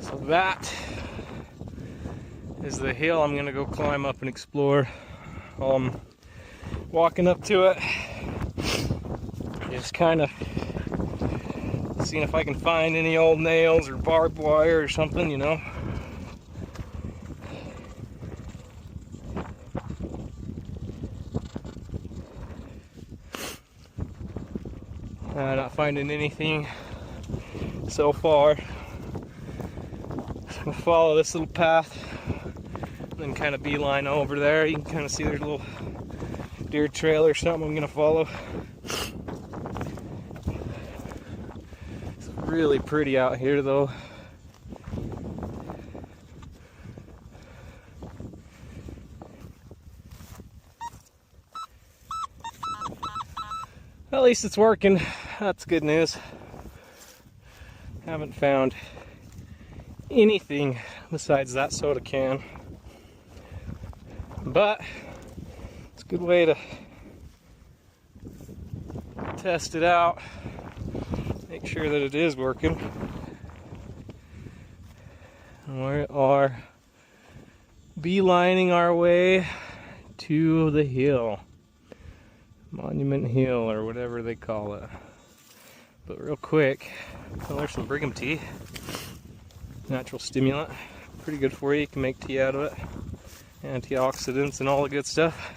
So that is the hill I'm gonna go climb up and explore. Walking up to it, just kind of seeing if I can find any old nails or barbed wire or something, you know. Not finding anything so far. I'm gonna follow this little path and then kind of beeline over there. You can kind of see there's a little deer trail or something I'm gonna follow. It's really pretty out here though. At least it's working. That's good news. Haven't found anything besides that soda can. But it's a good way to test it out. Make sure that it is working. And we are beelining our way to the hill. Monument Hill or whatever they call it. But real quick, well, there's some Brigham tea. Natural stimulant. Pretty good for you. You can make tea out of it. Antioxidants and all the good stuff.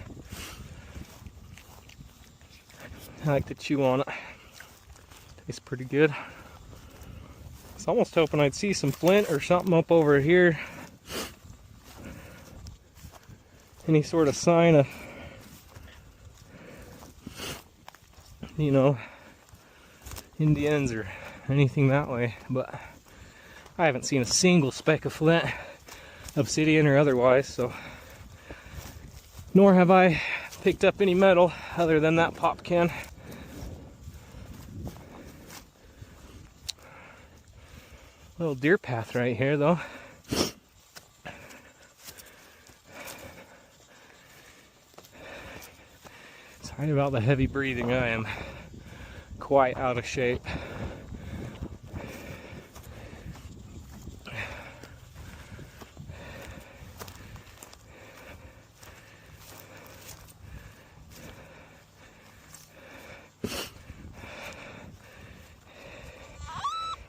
I like to chew on it. Tastes pretty good. I was almost hoping I'd see some flint or something up over here. Any sort of sign of, you know, Indians or anything that way, but I haven't seen a single speck of flint, obsidian or otherwise, so nor have I picked up any metal other than that pop can. Little deer path right here though. Sorry about the heavy breathing. I am quite out of shape.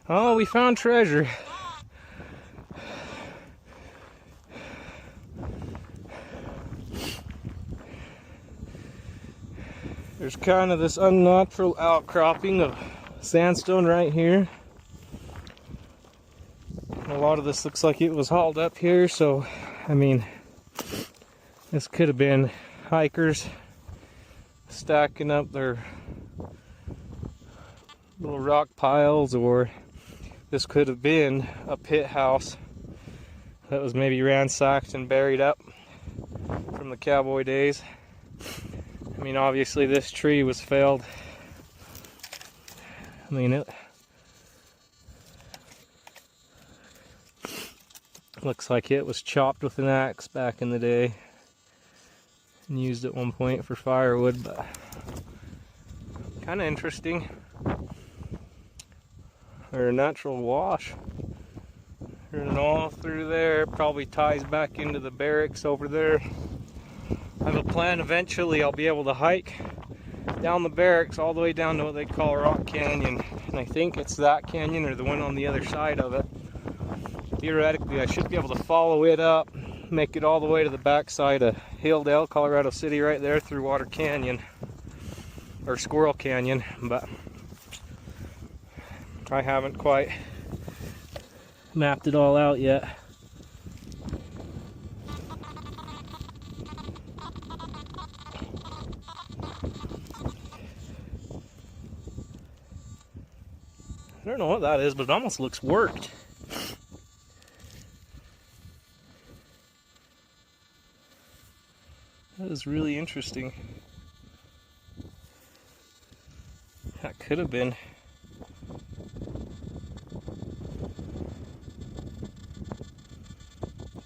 Oh, we found treasure. There's kind of this unnatural outcropping of sandstone right here. A lot of this looks like it was hauled up here, so I mean, this could have been hikers stacking up their little rock piles, or this could have been a pit house that was maybe ransacked and buried up from the cowboy days. I mean, obviously this tree was felled. I mean, it looks like it was chopped with an axe back in the day and used at one point for firewood, but kind of interesting. Or a natural wash running all through there, probably ties back into the barracks over there. I have a plan eventually I'll be able to hike down the barracks all the way down to what they call Rock Canyon, and I think it's that canyon or the one on the other side of it. Theoretically I should be able to follow it up, make it all the way to the backside of Hilldale, Colorado City, right there through Water Canyon or Squirrel Canyon, but I haven't quite mapped it all out yet. I don't know what that is, but it almost looks worked. That is really interesting. That could have been.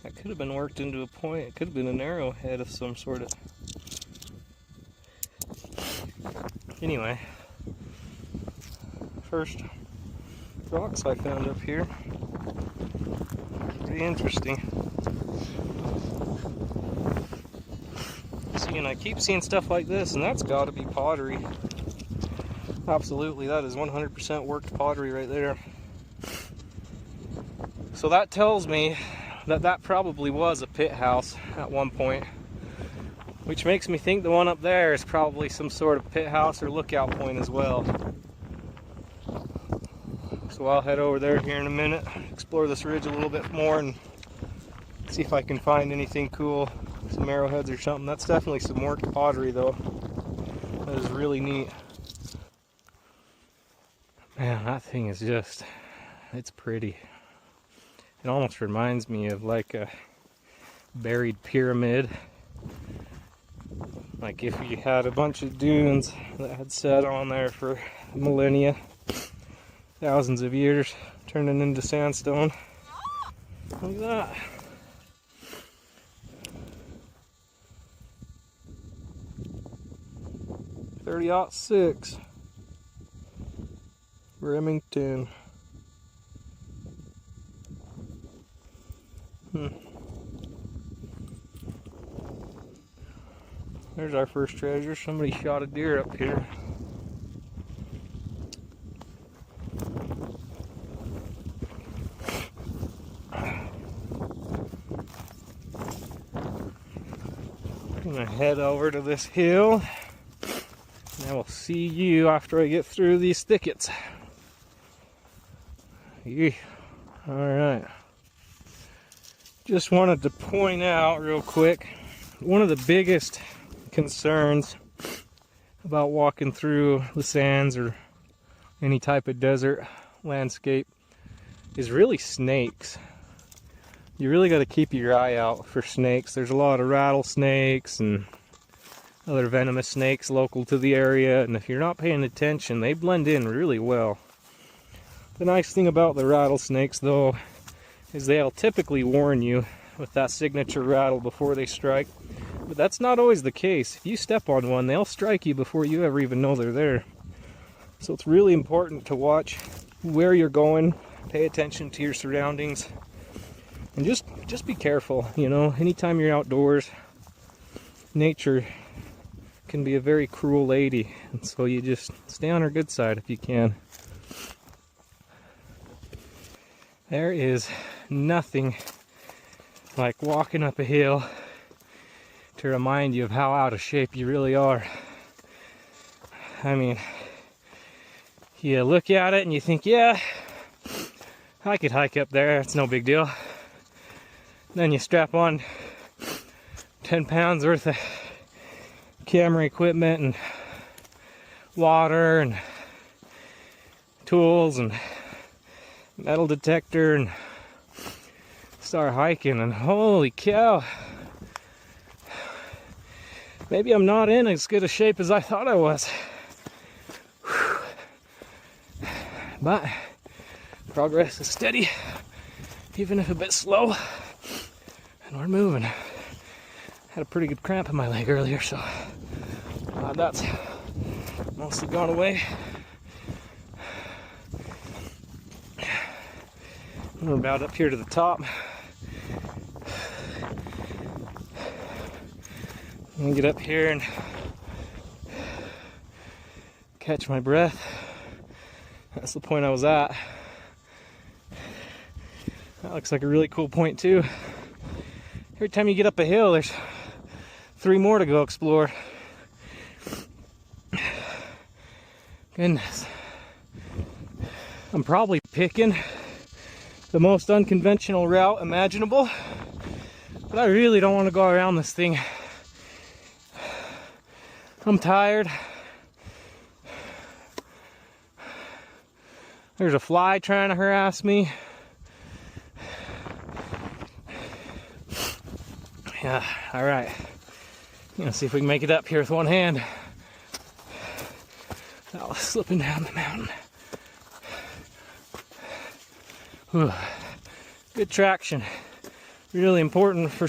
That could have been worked into a point. It could have been an arrowhead of some sort of. Anyway, first rocks I found up here. Pretty interesting. See, and I keep seeing stuff like this, and that's got to be pottery. Absolutely, that is 100% worked pottery right there. So that tells me that that probably was a pit house at one point, which makes me think the one up there is probably some sort of pit house or lookout point as well. So I'll head over there here in a minute, explore this ridge a little bit more, and see if I can find anything cool, some arrowheads or something. That's definitely some worked pottery though. That is really neat. Man, that thing is just, it's pretty. It almost reminds me of like a buried pyramid. Like if you had a bunch of dunes that had sat on there for millennia, thousands of years, turning into sandstone. Look at that. .30-06 Remington. There's our first treasure. Somebody shot a deer up here. I'm gonna head over to this hill, and I will see you after I get through these thickets. Yeah. All right. Just wanted to point out real quick, one of the biggest concerns about walking through the sands or any type of desert landscape is really snakes. You really got to keep your eye out for snakes. There's a lot of rattlesnakes and other venomous snakes local to the area, and if you're not paying attention, they blend in really well. The nice thing about the rattlesnakes though is they'll typically warn you with that signature rattle before they strike, but that's not always the case. If you step on one, they'll strike you before you ever even know they're there. So it's really important to watch where you're going, pay attention to your surroundings, and just be careful. You know, anytime you're outdoors, nature can be a very cruel lady, and so you just stay on her good side if you can. There is nothing like walking up a hill to remind you of how out of shape you really are. I mean, you look at it and you think, yeah, I could hike up there, it's no big deal. Then you strap on 10 pounds worth of camera equipment and water and tools and metal detector and start hiking, and holy cow, maybe I'm not in as good a shape as I thought I was. Whew. But progress is steady, even if a bit slow, and we're moving. Had a pretty good cramp in my leg earlier, so that's mostly gone away. We're about up here to the top. I'm gonna get up here and catch my breath. That's the point I was at. That looks like a really cool point too. Every time you get up a hill, there's 3 more to go explore. Goodness. I'm probably picking the most unconventional route imaginable, but I really don't want to go around this thing. I'm tired. There's a fly trying to harass me. Yeah, all right. Let's see if we can make it up here with one hand. Oh, slipping down the mountain. Whew. Good traction. Really important for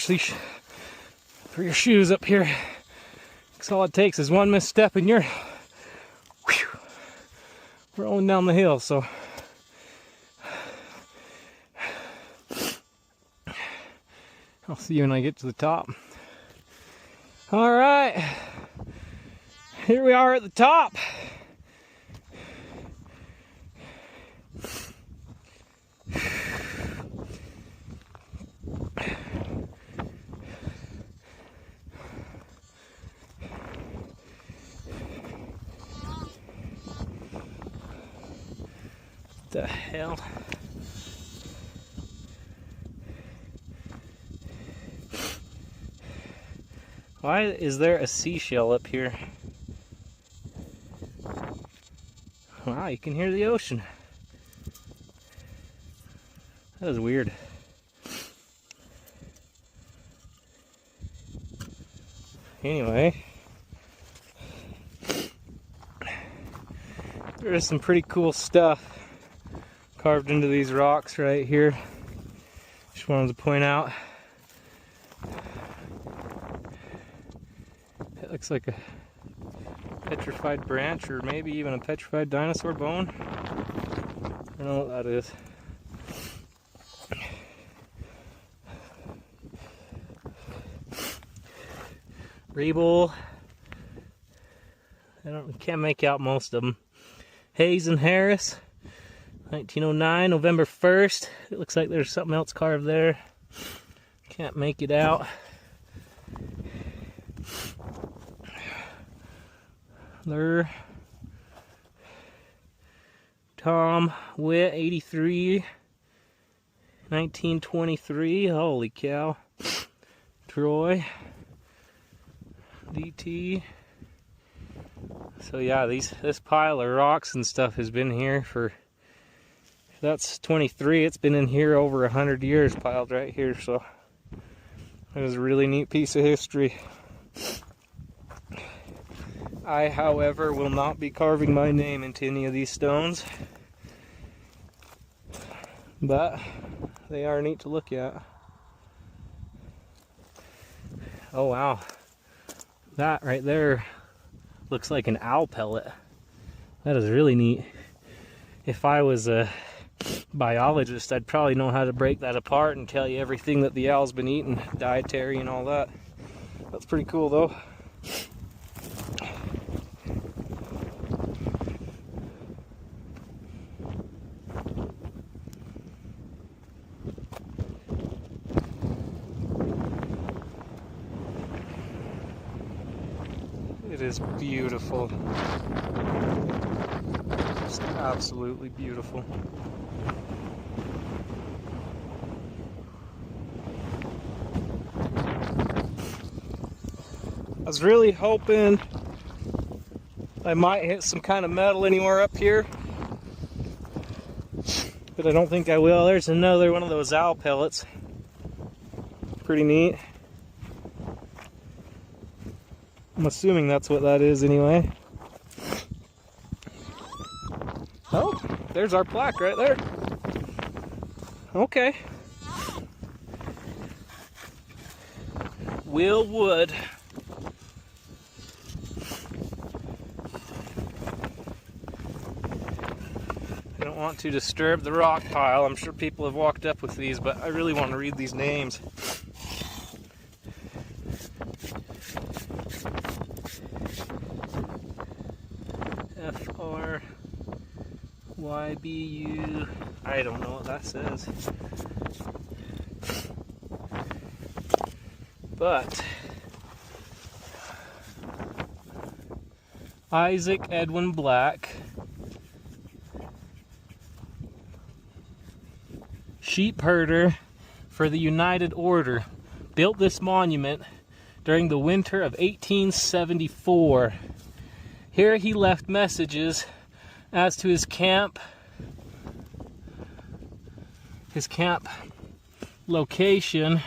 your shoes up here. Because all it takes is one misstep and you're rolling down the hill. So I'll see you when I get to the top. All right, here we are at the top. What the hell? Why is there a seashell up here? Wow, you can hear the ocean. That is weird. Anyway, there is some pretty cool stuff carved into these rocks right here. Just wanted to point out. It looks like a petrified branch, or maybe even a petrified dinosaur bone. I don't know what that is. Rebel. Can't make out most of them. Hayes and Harris, 1909, November 1st. It looks like there's something else carved there. Can't make it out. There. Tom Witt, 83, 1923. Holy cow. Troy. DT. So yeah, this pile of rocks and stuff has been here for, that's 23, it's been in here over 100 years piled right here, so it was a really neat piece of history. I, however, will not be carving my name into any of these stones, but they are neat to look at. Oh wow. That right there looks like an owl pellet. That is really neat. If I was a biologist, I'd probably know how to break that apart and tell you everything that the owl's been eating, dietary and all that. That's pretty cool though. It is beautiful. Just absolutely beautiful. I was really hoping I might hit some kind of metal anywhere up here, but I don't think I will. There's another one of those owl pellets. Pretty neat. I'm assuming that's what that is anyway. Oh, there's our plaque right there. Okay. Will Wood. I don't want to disturb the rock pile. I'm sure people have walked up with these, but I really want to read these names. YBU, I don't know what that says. But Isaac Edwin Black, sheep herder for the United Order, built this monument during the winter of 1874. Here he left messages as to his camp location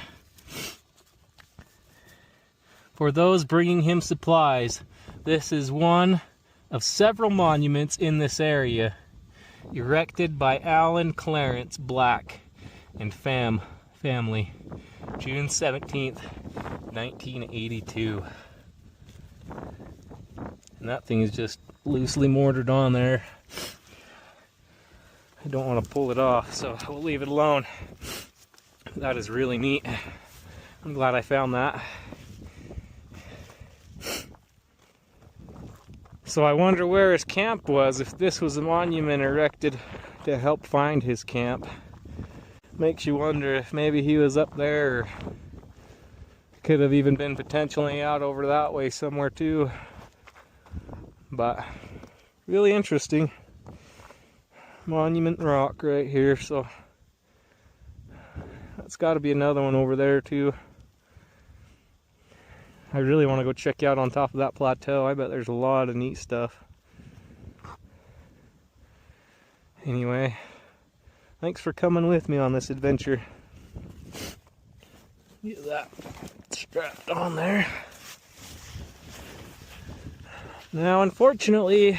for those bringing him supplies. This is one of several monuments in this area, erected by Alan Clarence Black and family, June 17th, 1982. And that thing is just loosely mortared on there. I don't want to pull it off, so we'll leave it alone. That is really neat. I'm glad I found that. So I wonder where his camp was, if this was a monument erected to help find his camp. Makes you wonder if maybe he was up there, or could have even been potentially out over that way somewhere too. But really interesting. Monument rock right here, so that's got to be another one over there too. I really want to go check out on top of that plateau. I bet there's a lot of neat stuff. Anyway, thanks for coming with me on this adventure. Get that strapped on there. Now, unfortunately, I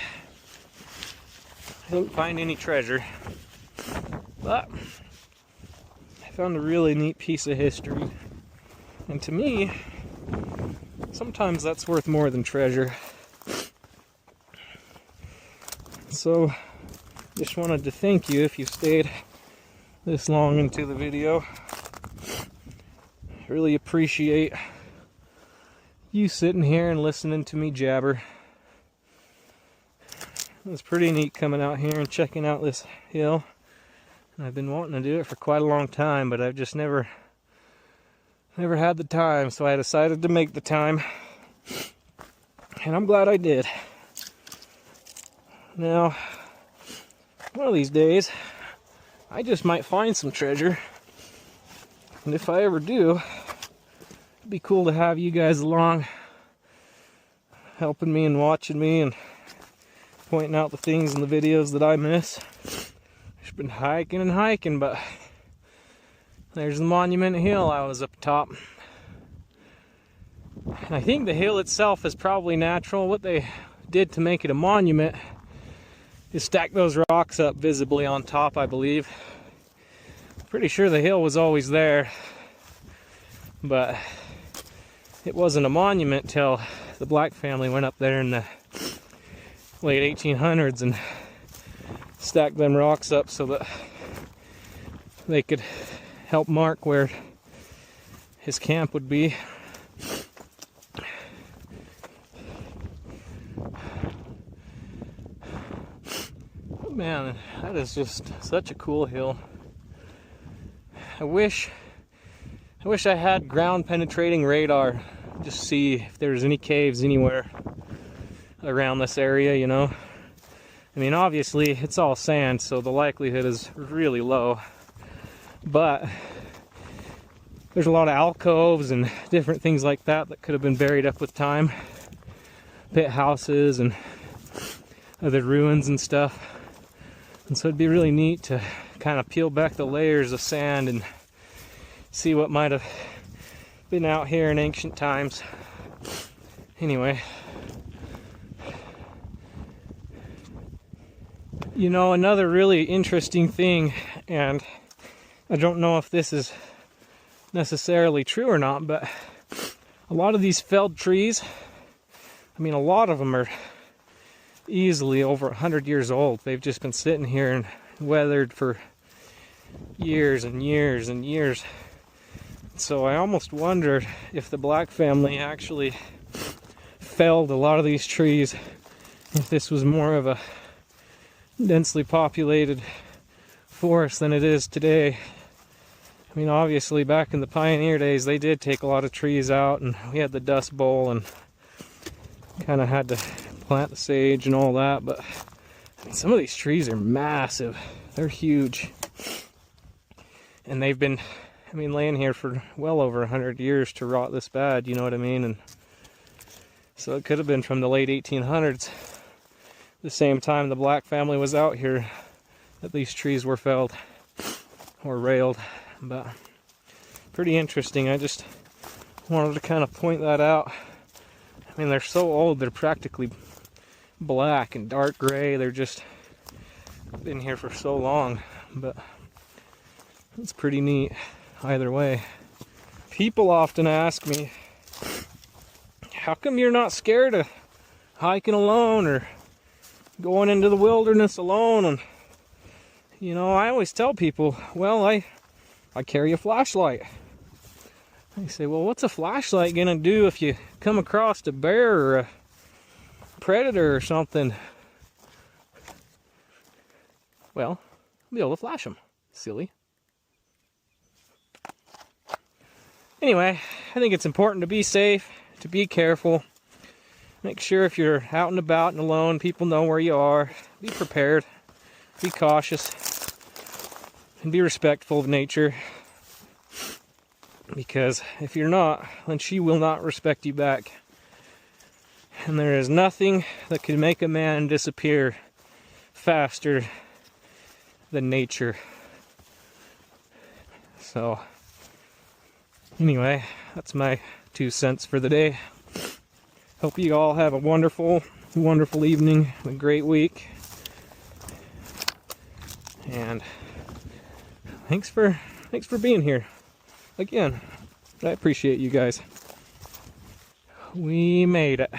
didn't find any treasure, but I found a really neat piece of history. And to me, sometimes that's worth more than treasure. So, just wanted to thank you if you stayed this long into the video. I really appreciate you sitting here and listening to me jabber. It was pretty neat coming out here and checking out this hill. And I've been wanting to do it for quite a long time, but I've just never had the time, so I decided to make the time. And I'm glad I did. Now, one of these days, I just might find some treasure. And if I ever do, it'd be cool to have you guys along, helping me and watching me and pointing out the things in the videos that I miss. Just been hiking and hiking, but there's the Monument Hill I was up top. And I think the hill itself is probably natural. What they did to make it a monument is stack those rocks up visibly on top, I believe. Pretty sure the hill was always there, but it wasn't a monument till the Black family went up there in the late 1800s and stacked them rocks up so that they could help mark where his camp would be. Oh man, that is just such a cool hill. I wish I had ground penetrating radar, just see if there's any caves anywhere around this area, you know. I mean, obviously it's all sand, so the likelihood is really low, but there's a lot of alcoves and different things like that that could have been buried up with time, pit houses and other ruins and stuff. And so it'd be really neat to kind of peel back the layers of sand and see what might have been out here in ancient times. Anyway, you know, another really interesting thing, and I don't know if this is necessarily true or not, but a lot of these felled trees, I mean, a lot of them are easily over 100 years old. They've just been sitting here and weathered for years and years and years. So I almost wondered if the Black family actually felled a lot of these trees, if this was more of a densely populated forest than it is today. I mean, obviously back in the pioneer days they did take a lot of trees out, and we had the Dust Bowl and kind of had to plant the sage and all that, but some of these trees are massive. They're huge, and they've been, I mean, laying here for well over 100 years to rot this bad, you know what I mean? And so it could have been from the late 1800s, the same time the Black family was out here, that these trees were felled or railed. But pretty interesting. I just wanted to kind of point that out. I mean, they're so old, they're practically black and dark gray. They're just been here for so long, but it's pretty neat either way. People often ask me, how come you're not scared of hiking alone or going into the wilderness alone? And you know, I always tell people, well, I carry a flashlight. You say, well, what's a flashlight gonna do if you come across a bear or a predator or something? Well, be able to flash them. Silly. Anyway, I think it's important to be safe, to be careful. Make sure if you're out and about and alone, people know where you are. Be prepared, be cautious, and be respectful of nature. Because if you're not, then she will not respect you back. And there is nothing that can make a man disappear faster than nature. So, anyway, that's my 2 cents for the day. Hope you all have a wonderful, wonderful evening, a great week. And thanks for being here. Again, I appreciate you guys. We made it.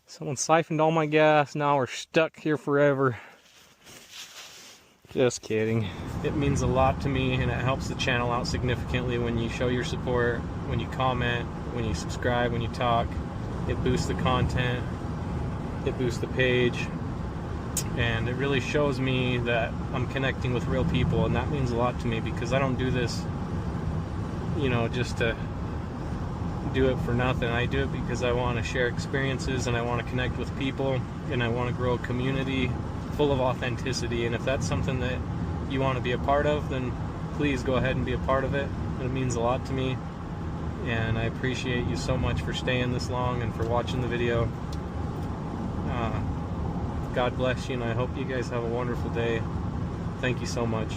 Someone siphoned all my gas. Now we're stuck here forever. Just kidding. It means a lot to me, and it helps the channel out significantly when you show your support, when you comment, when you subscribe, when you talk. It boosts the content. It boosts the page. And it really shows me that I'm connecting with real people, and that means a lot to me, because I don't do this, you know, just to do it for nothing. I do it because I want to share experiences, and I want to connect with people, and I want to grow a community full of authenticity. And if that's something that you want to be a part of, then please go ahead and be a part of it. It means a lot to me, and I appreciate you so much for staying this long and for watching the video. God bless you, and I hope you guys have a wonderful day. Thank you so much.